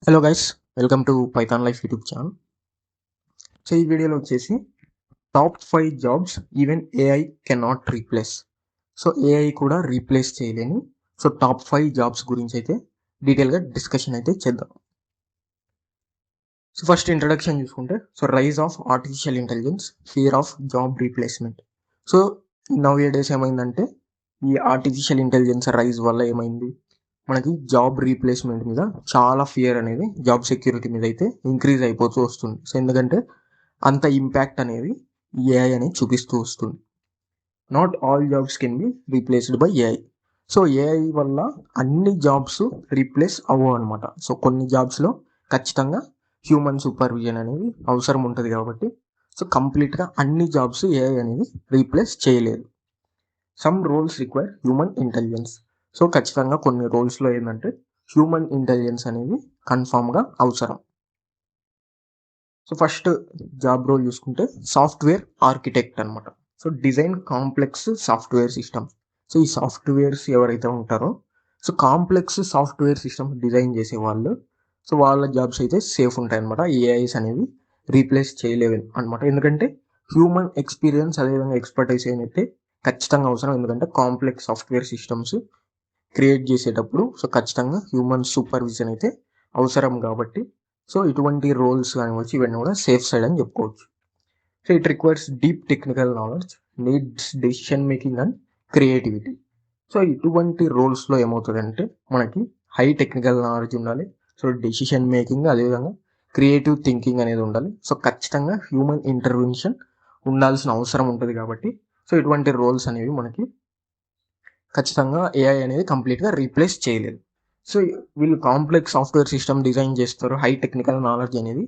Hello guys, welcome to Python life YouTube channel. So ఈ వీడియోలో వచ్చేసి top 5 jobs even AI can not replace. So AI కూడా replace చేయలేని top 5 jobs గురించి అయితే డీటెయిల్గా డిస్కషన్ అయితే చేద్దాం. సో ఫస్ట్ ఇంట్రడక్షన్ చూసుకుంటే rise of artificial intelligence, fear of job replacement. So nowadays ఏమైందంటే ఈ ఆర్టిఫిషియల్ ఇంటెలిజెన్స్ రైజ్ వల్ల ఏమైంది, మనకి జాబ్ రీప్లేస్మెంట్ మీద చాలా ఫియర్ అనేది జాబ్ సెక్యూరిటీ మీద అయితే ఇంక్రీజ్ అయిపోతూ వస్తుంది. సో ఎందుకంటే అంత ఇంపాక్ట్ అనేది ఏఐ అనేది చూపిస్తూ వస్తుంది. Not all jobs can be replaced by AI. So AI వల్ల అన్ని జాబ్స్ రీప్లేస్ అవ్వవు అనమాట. సో కొన్ని జాబ్స్లో ఖచ్చితంగా హ్యూమన్ సూపర్విజన్ అనేది అవసరం ఉంటుంది కాబట్టి కంప్లీట్గా అన్ని జాబ్స్ ఏఐ అనేది రీప్లేస్ చేయలేదు. Some roles require human intelligence. So ఖచ్చితంగా కొన్ని రోల్స్లో ఏంటంటే హ్యూమన్ ఇంటెలిజెన్స్ అనేది కన్ఫామ్గా అవసరం. సో ఫస్ట్ జాబ్ రోల్ చూసుకుంటే సాఫ్ట్వేర్ ఆర్కిటెక్ట్ అనమాట. So design complex software systems. So ఈ సాఫ్ట్వేర్స్ ఎవరైతే ఉంటారో కాంప్లెక్స్ సాఫ్ట్వేర్ సిస్టమ్స్ డిజైన్ చేసే వాళ్ళు, వాళ్ళ జాబ్స్ అయితే సేఫ్ ఉంటాయి అనమాట. ఏఐస్ అనేవి రీప్లేస్ చేయలేవు అనమాట. ఎందుకంటే హ్యూమన్ ఎక్స్పీరియన్స్ అదేవిధంగా ఎక్స్పర్టైజ్ అయితే ఖచ్చితంగా అవసరం. ఎందుకంటే కాంప్లెక్స్ సాఫ్ట్వేర్ సిస్టమ్స్ క్రియేట్ చేసేటప్పుడు ఖచ్చితంగా హ్యూమన్ సూపర్విజన్ అయితే అవసరం కాబట్టి ఇటువంటి రోల్స్ కానివచ్చు ఇవన్నీ కూడా సేఫ్ సైడ్ అని చెప్పుకోవచ్చు. So it requires deep technical knowledge, needs decision making and creativity. So ఇటువంటి రోల్స్లో ఏమవుతుందంటే మనకి హై టెక్నికల్ నాలెడ్జ్ ఉండాలి, డెసిషన్ మేకింగ్ అదేవిధంగా క్రియేటివ్ థింకింగ్ అనేది ఉండాలి. ఖచ్చితంగా హ్యూమన్ ఇంటర్వెన్షన్ ఉండాల్సిన అవసరం ఉంటుంది కాబట్టి ఇటువంటి రోల్స్ అనేవి మనకి ఖచ్చితంగా ఏఐ అనేది కంప్లీట్గా రీప్లేస్ చేయలేదు. సో వీళ్ళు కాంప్లెక్స్ సాఫ్ట్వేర్ సిస్టమ్ డిజైన్ చేస్తారు, హై టెక్నికల్ నాలెడ్జ్ అనేది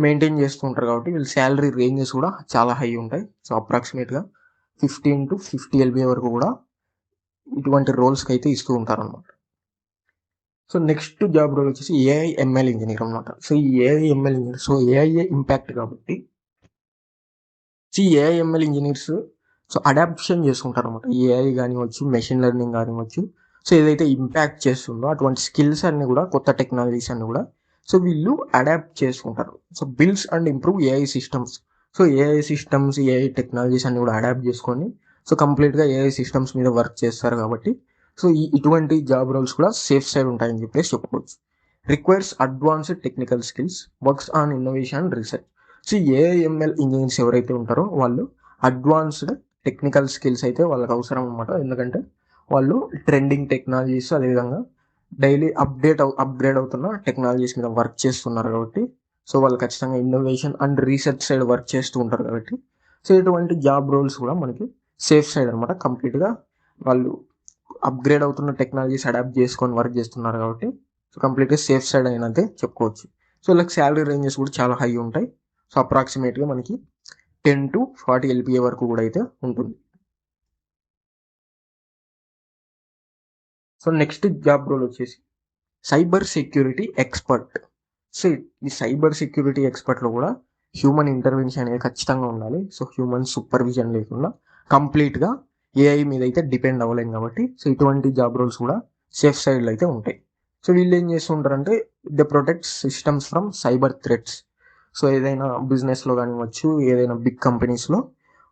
మెయింటైన్ చేస్తూ ఉంటారు కాబట్టి వీళ్ళ శాలరీ రేంజెస్ కూడా చాలా హై ఉంటాయి. సో అప్రాక్సిమేట్గా 15 to 50 LPA వరకు కూడా ఇటువంటి రోల్స్కి అయితే ఇస్తూ ఉంటారు అనమాట. సో నెక్స్ట్ జాబ్ రోల్ వచ్చేసి ఏఐ ఎంఎల్ ఇంజనీర్ అనమాట. సో ఈ AI ML engineer AI impact కాబట్టి ఏఐ ఎంఎల్ ఇంజనీర్స్ అడాప్షన్ చేసుకుంటారు అనమాట. ఏఐ కానివచ్చు, మెషిన్ లెర్నింగ్ కానివచ్చు, ఏదైతే ఇంపాక్ట్ చేస్తుందో అటువంటి స్కిల్స్ అన్ని కూడా, కొత్త టెక్నాలజీస్ అన్ని కూడా వీళ్ళు అడాప్ట్ చేసుకుంటారు. Builds and improve AI systems. AI systems, AI technologies అన్ని కూడా అడాప్ట్ చేసుకొని కంప్లీట్గా ఏఐ సిస్టమ్స్ మీద వర్క్ చేస్తారు కాబట్టి ఇటువంటి జాబ్ రోల్స్ కూడా సేఫ్ సైడ్ ఉంటాయని చెప్పేసి చెప్పుకోవచ్చు. Requires advanced technical skills, works on innovation and research. AIML engineers ఎవరైతే ఉంటారో వాళ్ళు అడ్వాన్స్డ్ టెక్నికల్ స్కిల్స్ అయితే వాళ్ళకి అవసరం అనమాట. ఎందుకంటే వాళ్ళు ట్రెండింగ్ టెక్నాలజీస్ అదేవిధంగా డైలీ అప్గ్రేడ్ అవుతున్న టెక్నాలజీస్ మీద వర్క్ చేస్తున్నారు కాబట్టి వాళ్ళు ఖచ్చితంగా innovation and research side work చేస్తూ ఉంటారు కాబట్టి ఇటువంటి జాబ్ రోల్స్ కూడా మనకి సేఫ్ సైడ్ అనమాట. కంప్లీట్గా వాళ్ళు అప్గ్రేడ్ అవుతున్న టెక్నాలజీస్ అడాప్ట్ చేసుకొని వర్క్ చేస్తున్నారు కాబట్టి కంప్లీట్గా సేఫ్ సైడ్ అయినదే చెప్పుకోవచ్చు. వీళ్ళకి శాలరీ రేంజెస్ కూడా చాలా హై ఉంటాయి. అప్రాక్సిమేట్గా మనకి 10 to 40 LPA వరకు కూడా అయితే ఉంటుంది. నెక్స్ట్ జాబ్ రోల్ వచ్చేసి సైబర్ సెక్యూరిటీ ఎక్స్పర్ట్. ఈ సైబర్ సెక్యూరిటీ ఎక్స్పర్ట్లో కూడా హ్యూమన్ ఇంటర్వెన్షన్ అనేది ఖచ్చితంగా ఉండాలి. హ్యూమన్ సూపర్విజన్ లేకుండా కంప్లీట్గా ఏఐ మీద అయితే డిపెండ్ అవ్వలేం కాబట్టి ఇటువంటి జాబ్ రోల్స్ కూడా సేఫ్ సైడ్లో అయితే ఉంటాయి. వీళ్ళు ఏం చేస్తుంటారంటే they protect systems from cyber threats. ఏదైనా బిజినెస్లో కానివచ్చు, ఏదైనా బిగ్ కంపెనీస్లో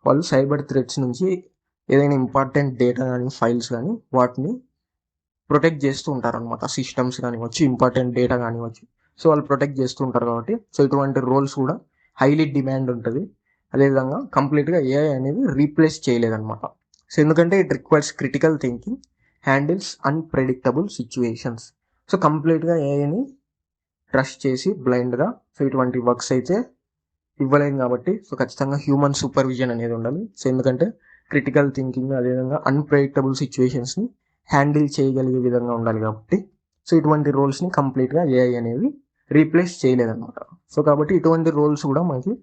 వాళ్ళు సైబర్ థ్రెట్స్ నుంచి ఏదైనా ఇంపార్టెంట్ డేటా కానీ ఫైల్స్ కానీ వాటిని ప్రొటెక్ట్ చేస్తూ ఉంటారు అనమాట. సిస్టమ్స్ కానివచ్చు, ఇంపార్టెంట్ డేటా కానివచ్చు, వాళ్ళు ప్రొటెక్ట్ చేస్తూ ఉంటారు కాబట్టి ఇటువంటి రోల్స్ కూడా హైలీ డిమాండ్ ఉంటుంది. అదేవిధంగా కంప్లీట్గా ఏఐ అనేది రీప్లేస్ చేయలేదన్నమాట. ఎందుకంటే it requires critical thinking, handles unpredictable situations. కంప్లీట్గా ఏఐని ట్రస్ట్ చేసి బ్లైండ్గా ఇటువంటి వర్క్స్ అయితే ఇవ్వలేం కాబట్టి ఖచ్చితంగా హ్యూమన్ సూపర్విజన్ అనేది ఉండాలి. ఎందుకంటే క్రిటికల్ థింకింగ్ అదేవిధంగా అన్ప్రెడిక్టబుల్ సిచ్యువేషన్స్ని హ్యాండిల్ చేయగలిగే విధంగా ఉండాలి కాబట్టి ఇటువంటి రోల్స్ని కంప్లీట్గా ఏఐ అనేది రీప్లేస్ చేయలేదన్నమాట. కాబట్టి ఇటువంటి రోల్స్ కూడా మనకి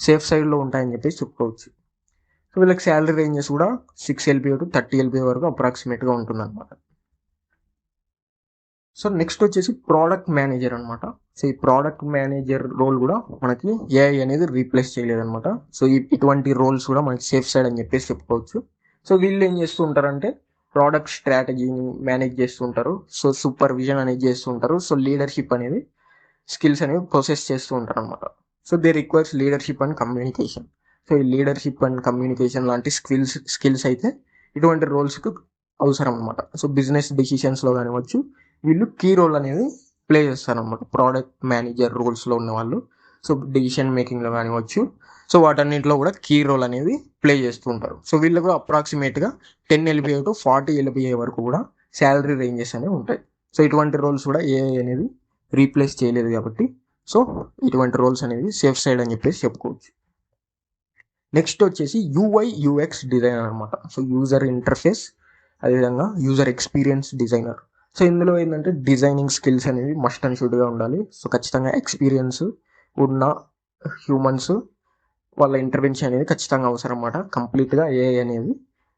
సేఫ్ సైడ్లో ఉంటాయని చెప్పేసి చెప్పుకోవచ్చు. వీళ్ళకి శాలరీ రేంజెస్ కూడా 6 LPA to 30 LPA వరకు అప్రాక్సిమేట్గా ఉంటుందన్నమాట. నెక్స్ట్ వచ్చేసి ప్రోడక్ట్ మేనేజర్ అనమాట. ఈ ప్రోడక్ట్ మేనేజర్ రోల్ కూడా మనకి ఏఐ అనేది రీప్లేస్ చేయలేదన్నమాట. ఇటువంటి రోల్స్ కూడా మనకి సేఫ్ సైడ్ అని చెప్పేసి చెప్పుకోవచ్చు. వీళ్ళు ఏం చేస్తూ ఉంటారంటే ప్రోడక్ట్ స్ట్రాటజీని మేనేజ్ చేస్తూ ఉంటారు. సూపర్విజన్ అనేది చేస్తూ ఉంటారు. లీడర్షిప్ అనేది స్కిల్స్ అనేవి ప్రొసెస్ చేస్తూ ఉంటారు అనమాట. So they requires leadership and communication. So ఈ లీడర్షిప్ అండ్ కమ్యూనికేషన్ లాంటి స్కిల్స్ అయితే ఇటువంటి రోల్స్కి అవసరం అనమాట. సో బిజినెస్ డిసిషన్స్లో కానివచ్చు వీళ్ళు కీ రోల్ అనేది ప్లే చేస్తారనమాట. ప్రోడక్ట్ మేనేజర్ రోల్స్లో ఉన్న వాళ్ళు సో డిసిషన్ మేకింగ్లో కానివచ్చు సో వాటన్నింటిలో కూడా కీ రోల్ అనేది ప్లే చేస్తూ ఉంటారు. సో వీళ్ళు కూడా అప్రాక్సిమేట్గా 10 LPA టు 40 LPA వరకు కూడా శాలరీ రేంజెస్ అనేవి ఉంటాయి. సో ఇటువంటి రోల్స్ కూడా ఏఐ అనేది రీప్లేస్ చేయలేదు కాబట్టి సో ఇటువంటి రోల్స్ అనేవి సేఫ్ సైడ్ అని చెప్పేసి చెప్పుకోవచ్చు. నెక్స్ట్ వచ్చేసి UI/UX డిజైనర్ అనమాట. సో యూజర్ ఇంటర్ఫేస్ అదేవిధంగా యూజర్ ఎక్స్పీరియన్స్ డిజైనర్. సో ఇందులో ఏంటంటే డిజైనింగ్ స్కిల్స్ అనేవి మస్ట్ అండ్ షుడ్గా ఉండాలి. సో ఖచ్చితంగా ఎక్స్పీరియన్స్ ఉన్న హ్యూమన్స్ వాళ్ళ ఇంటర్వెన్షన్ అనేది ఖచ్చితంగా అవసరం అన్నమాట. కంప్లీట్గా ఏఐ అనేది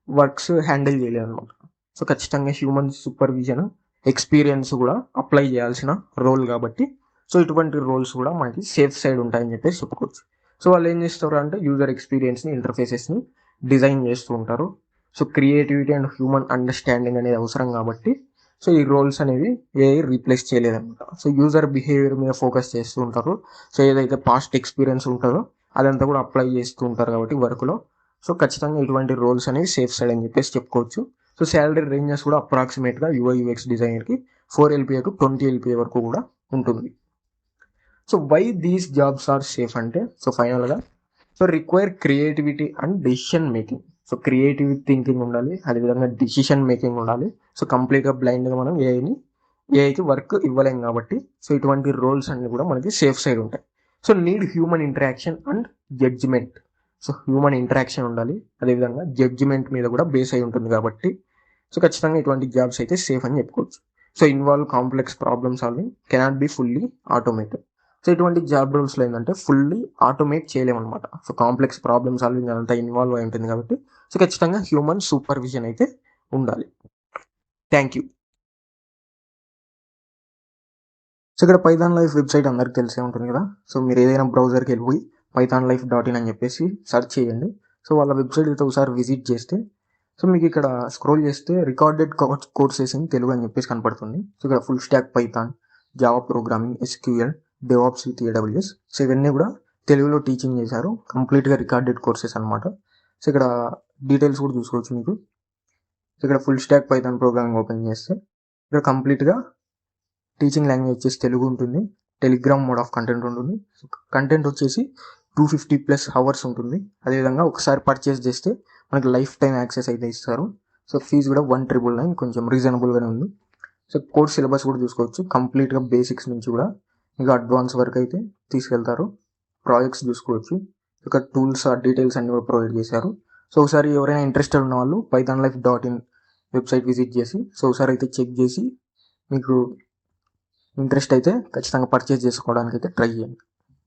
వర్క్స్ హ్యాండిల్ చేయలేదు అనమాట. సో ఖచ్చితంగా హ్యూమన్ సూపర్విజన్ ఎక్స్పీరియన్స్ కూడా అప్లై చేయాల్సిన రోల్ కాబట్టి సో ఇటువంటి రోల్స్ కూడా మనకి సేఫ్ సైడ్ ఉంటాయని చెప్పేసి చెప్పుకోవచ్చు. సో వాళ్ళు ఏం చేస్తారు అంటే యూజర్ ఎక్స్పీరియన్స్ని ఇంటర్ఫేసెస్ని డిజైన్ చేస్తూ ఉంటారు. So creativity and human understanding అనేది అవసరం కాబట్టి సో ఈ రోల్స్ అనేవి ఏఐ రీప్లేస్ చేయలేదన్నమాట. సో యూజర్ బిహేవియర్ మీద ఫోకస్ చేస్తూ ఉంటారు. సో ఏదైతే పాస్ట్ ఎక్స్పీరియన్స్ ఉంటుందో అదంతా కూడా అప్లై చేస్తూ ఉంటారు కాబట్టి వర్క్లో. సో ఖచ్చితంగా ఇటువంటి రోల్స్ అనేవి సేఫ్ సైడ్ అని చెప్పేసి చెప్పుకోవచ్చు. సో శాలరీ రేంజెస్ కూడా అప్రాక్సిమేట్గా UI/UX డిజైనర్కి 4 LPA టు 20 LPA వరకు కూడా ఉంటుంది. So why these jobs are safe అంటే సో ఫైనల్గా so require creativity and decision making. So creative thinking ఉండాలి, అదేవిధంగా డెసిషన్ మేకింగ్ ఉండాలి. సో కంప్లీట్గా బ్లైండ్గా మనం ఏఐకి వర్క్ ఇవ్వలేం కాబట్టి సో ఇటువంటి రోల్స్ అన్ని కూడా మనకి సేఫ్ సైడ్ ఉంటాయి. So need human interaction and judgement. So human interaction ఉండాలి, అదేవిధంగా జడ్జిమెంట్ మీద కూడా బేస్ అయి ఉంటుంది కాబట్టి సో ఖచ్చితంగా ఇటువంటి జాబ్స్ అయితే సేఫ్ అని చెప్పుకోవచ్చు. So involve complex problem solving cannot be fully automated. So ఇటువంటి జాబ్ రోల్స్లో ఏంటంటే ఫుల్లీ ఆటోమేట్ చేయలేమన్నమాట. సో కాంప్లెక్స్ ప్రాబ్లమ్ సాల్వింగ్ అదంతా ఇన్వాల్వ్ అయి ఉంటుంది కాబట్టి సో ఖచ్చితంగా హ్యూమన్ సూపర్విజన్ అయితే ఉండాలి. Thank you. సో ఇక్కడ పైథాన్ లైఫ్ వెబ్సైట్ అందరికి తెలిసే ఉంటుంది కదా. సో మీరు ఏదైనా బ్రౌజర్కి వెళ్ళిపోయి pythonlife.in అని చెప్పేసి సెర్చ్ చేయండి. సో వాళ్ళ వెబ్సైట్ అయితే ఒకసారి విజిట్ చేస్తే సో మీకు ఇక్కడ స్క్రోల్ చేస్తే రికార్డెడ్ కోర్సెస్ ఇన్ తెలుగు అని చెప్పేసి కనపడుతుంది. సో ఇక్కడ full stack Python, Java programming, SQL, DevOps with AWS. So ఇవన్నీ కూడా తెలుగులో టీచింగ్ చేశారు. కంప్లీట్గా రికార్డెడ్ కోర్సెస్ అనమాట. సో ఇక్కడ డీటెయిల్స్ కూడా చూసుకోవచ్చు మీకు. సో ఇక్కడ full stack Python programming open చేస్తే ఇక్కడ కంప్లీట్గా టీచింగ్ లాంగ్వేజ్ వచ్చేసి తెలుగు ఉంటుంది. టెలిగ్రామ్ మోడ్ ఆఫ్ కంటెంట్ ఉంటుంది. కంటెంట్ వచ్చేసి 250+ hours ఉంటుంది. అదేవిధంగా ఒకసారి పర్చేస్ చేస్తే మనకి లైఫ్ టైం యాక్సెస్ అయితే ఇస్తారు. సో ఫీజు కూడా 1,999, కొంచెం రీజనబుల్గానే ఉంది. సో కోర్స్ సిలబస్ కూడా చూసుకోవచ్చు. కంప్లీట్గా బేసిక్స్ నుంచి కూడా మీకు అడ్వాన్స్ వరకు అయితే తీసుకెళ్తారు. ప్రాజెక్ట్స్ చూసుకోవచ్చు. ఇక్కడ టూల్స్ డీటెయిల్స్ అన్ని కూడా ప్రొవైడ్ చేశారు. సో ఒకసారి ఎవరైనా ఇంట్రెస్టెడ్ ఉన్న వాళ్ళు pythonlife.in వెబ్సైట్ విజిట్ చేసి సో ఒకసారి అయితే చెక్ చేసి మీకు ఇంట్రెస్ట్ అయితే ఖచ్చితంగా పర్చేస్ చేసుకోవడానికి అయితే ట్రై చేయండి.